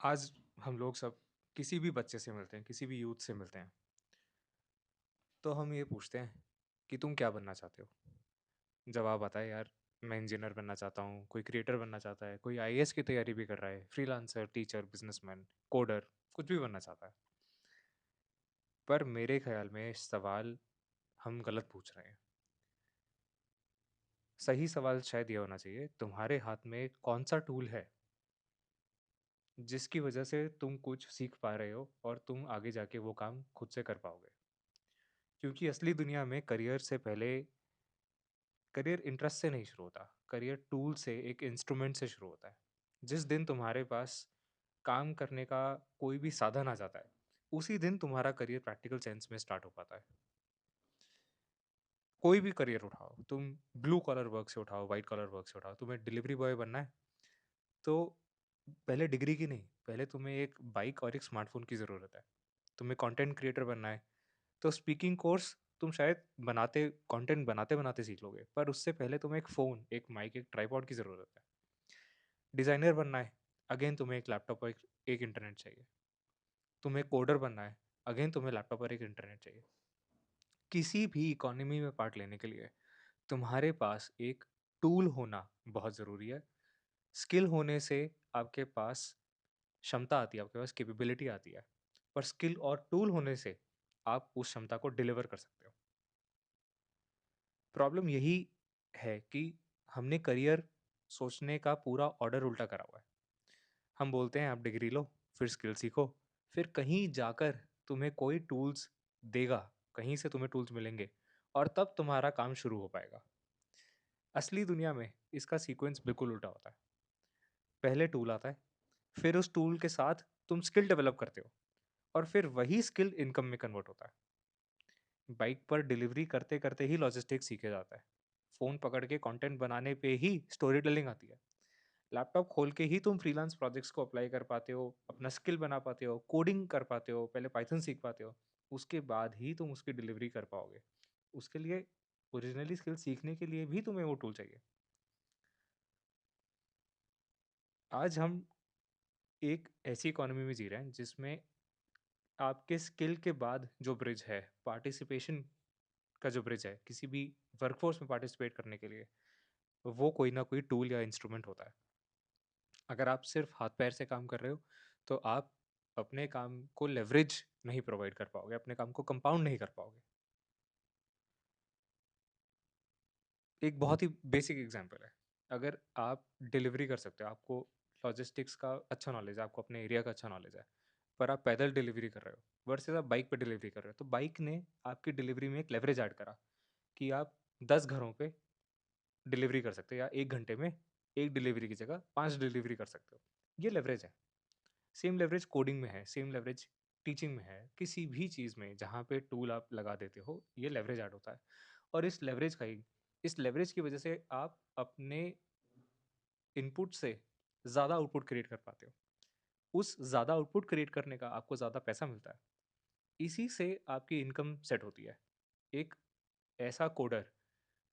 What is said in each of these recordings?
आज हम लोग सब किसी भी बच्चे से मिलते हैं, किसी भी यूथ से मिलते हैं, तो हम ये पूछते हैं कि तुम क्या बनना चाहते हो? जवाब आता है यार, मैं इंजीनियर बनना चाहता हूँ, कोई क्रिएटर बनना चाहता है, कोई आईएएस की तैयारी भी कर रहा है, फ्रीलांसर, टीचर, बिज़नेसमैन, कोडर, कुछ भी बनना चाहता है। पर मेरे ख़्याल में सवाल हम गलत पूछ रहे हैं। सही सवाल शायद ये होना चाहिए, तुम्हारे हाथ में कौन-सा टूल है, जिसकी वजह से तुम कुछ सीख पा रहे हो और तुम आगे जाके वो काम खुद से कर पाओगे? क्योंकि असली दुनिया में करियर से पहले करियर इंटरेस्ट से नहीं शुरू होता। करियर टूल से, एक इंस्ट्रूमेंट से शुरू होता है। जिस दिन तुम्हारे पास काम करने का कोई भी साधन आ जाता है, उसी दिन तुम्हारा करियर प्रैक्टिकल सेंस में स्टार्ट हो पाता है। कोई भी करियर उठाओ, तुम ब्लू कॉलर वर्क से उठाओ, व्हाइट कॉलर वर्क से उठाओ, तुम्हें डिलीवरी बॉय बनना है, तो पहले डिग्री की नहीं, पहले तुम्हें एक बाइक और एक स्मार्टफ़ोन की ज़रूरत है। तुम्हें कंटेंट क्रिएटर बनना है, तो स्पीकिंग कोर्स तुम शायद कंटेंट बनाते-बनाते सीख लोगे, पर उससे पहले तुम्हें एक फ़ोन, एक माइक, एक ट्राइपॉड की ज़रूरत है। डिज़ाइनर बनना है, अगेन तुम्हें एक लैपटॉप और एक एक इंटरनेट चाहिए। तुम्हें कोडर बनना है, अगेन तुम्हें लैपटॉप और एक इंटरनेट चाहिए। किसी भी इकोनॉमी में पार्ट लेने के लिए तुम्हारे पास एक टूल होना बहुत ज़रूरी है। स्किल होने से आपके पास क्षमता आती है, आपके पास कैपेबिलिटी आती है। पर स्किल और टूल होने से आप उस क्षमता को डिलीवर कर सकते हो। प्रॉब्लम यही है कि हमने करियर सोचने का पूरा ऑर्डर उल्टा करा हुआ है। हम बोलते हैं आप डिग्री लो, फिर स्किल सीखो, फिर कहीं जाकर तुम्हें कोई टूल्स देगा, कहीं से तुम्हें टूल्स मिलेंगे और तब तुम्हारा काम शुरू हो पाएगा। असली दुनिया में इसका सीक्वेंस बिल्कुल उल्टा होता है। पहले टूल आता है, फिर उस टूल के साथ तुम स्किल डेवलप करते हो और फिर वही स्किल इनकम में कन्वर्ट होता है। बाइक पर डिलीवरी करते-करते ही लॉजिस्टिक्स सीखे जाता है। फ़ोन पकड़ के कंटेंट बनाने पे ही स्टोरी टेलिंग आती है। लैपटॉप खोल के ही तुम फ्रीलांस प्रोजेक्ट्स को अप्लाई कर पाते हो, अपना स्किल बना पाते हो, कोडिंग कर पाते हो, पहले पाइथन सीख पाते हो, उसके बाद ही तुम उसकी डिलीवरी कर पाओगे। उसके लिए ओरिजिनली स्किल सीखने के लिए भी तुम्हें वो टूल चाहिए। आज हम एक ऐसी इकोनॉमी में जी रहे हैं जिसमें आपके स्किल के बाद जो ब्रिज है, पार्टिसिपेशन का जो ब्रिज है, किसी भी वर्कफ़ोर्स में पार्टिसिपेट करने के लिए, वो कोई ना कोई टूल या इंस्ट्रूमेंट होता है। अगर आप सिर्फ़ हाथ-पैर से काम कर रहे हो, तो आप अपने काम को लेवरेज नहीं प्रोवाइड कर पाओगे, अपने काम को कंपाउंड नहीं कर पाओगे। एक बहुत ही बेसिक एग्ज़ाम्पल है, अगर आप डिलीवरी कर सकते हो, आपको लॉजिस्टिक्स का अच्छा नॉलेज है, आपको अपने एरिया का अच्छा नॉलेज है, पर आप पैदल डिलीवरी कर रहे हो वर्सेस आप बाइक पे डिलीवरी कर रहे हो, तो बाइक ने आपकी डिलीवरी में एक लेवरेज ऐड करा कि आप 10 घरों पे डिलीवरी कर सकते हो या 1 घंटे में 1 डिलीवरी की जगह 5 डिलीवरी कर सकते हो। ये लेवरेज है। सेम लेवरेज कोडिंग में है, सेम लेवरेज टीचिंग में है, किसी भी चीज़ में जहाँ पे टूल आप लगा देते हो, ये लेवरेज ऐड होता है। और इस लेवरेज की वजह से आप अपने इनपुट से ज़्यादा आउटपुट क्रिएट कर पाते हो। उस ज़्यादा आउटपुट क्रिएट करने का आपको ज़्यादा पैसा मिलता है। इसी से आपकी इनकम सेट होती है। एक ऐसा कोडर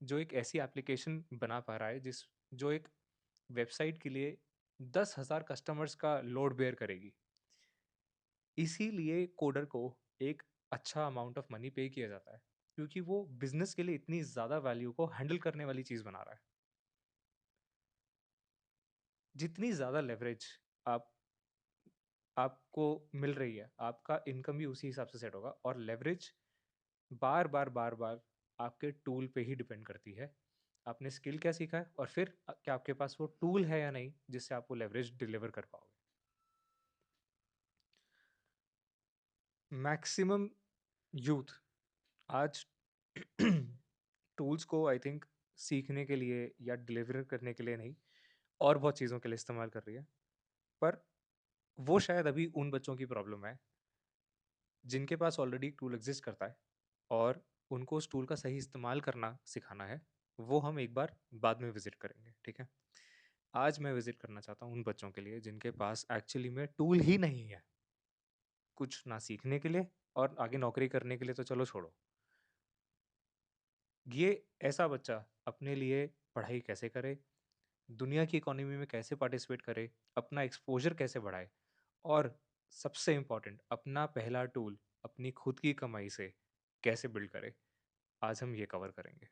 जो एक ऐसी एप्लीकेशन बना पा रहा है जो एक वेबसाइट के लिए 10,000 कस्टमर्स का लोड बेयर करेगी। इसीलिए कोडर को एक अच्छा अमाउंट ऑफ मनी पे किया जाता है, क्योंकि वो बिज़नेस के लिए इतनी ज़्यादा वैल्यू को हैंडल करने वाली चीज़ बना रहा है। जितनी ज़्यादा लेवरेज आप आपको मिल रही है, आपका इनकम भी उसी हिसाब से सेट होगा और लेवरेज बार-बार, बार-बार आपके टूल पे ही डिपेंड करती है। आपने स्किल क्या सीखा है और फिर क्या आपके पास वो टूल है या नहीं, जिससे आप वो लेवरेज डिलीवर कर पाओगे। मैक्सिमम यूथ आज टूल्स को आई थिंक सीखने के लिए या डिलीवर करने के लिए नहीं, और बहुत चीज़ों के लिए इस्तेमाल कर रही है। पर वो शायद अभी उन बच्चों की प्रॉब्लम है, जिनके पास ऑलरेडी टूल एग्ज़िस्ट करता है और उनको उस टूल का सही इस्तेमाल करना सिखाना है। वो हम एक बार बाद में विज़िट करेंगे, ठीक है? आज मैं विज़िट करना चाहता हूँ उन बच्चों के लिए जिनके पास एक्चुअली में टूल ही नहीं है। कुछ ना सीखने के लिए और आगे नौकरी करने के लिए तो चलो छोड़ो। ये ऐसा बच्चा अपने लिए पढ़ाई कैसे करे, दुनिया की इकोनॉमी में कैसे पार्टिसिपेट करे, अपना एक्सपोज़र कैसे बढ़ाए और सबसे इम्पोर्टेंट, अपना पहला टूल अपनी खुद की कमाई से कैसे बिल्ड करें, आज हम ये कवर करेंगे।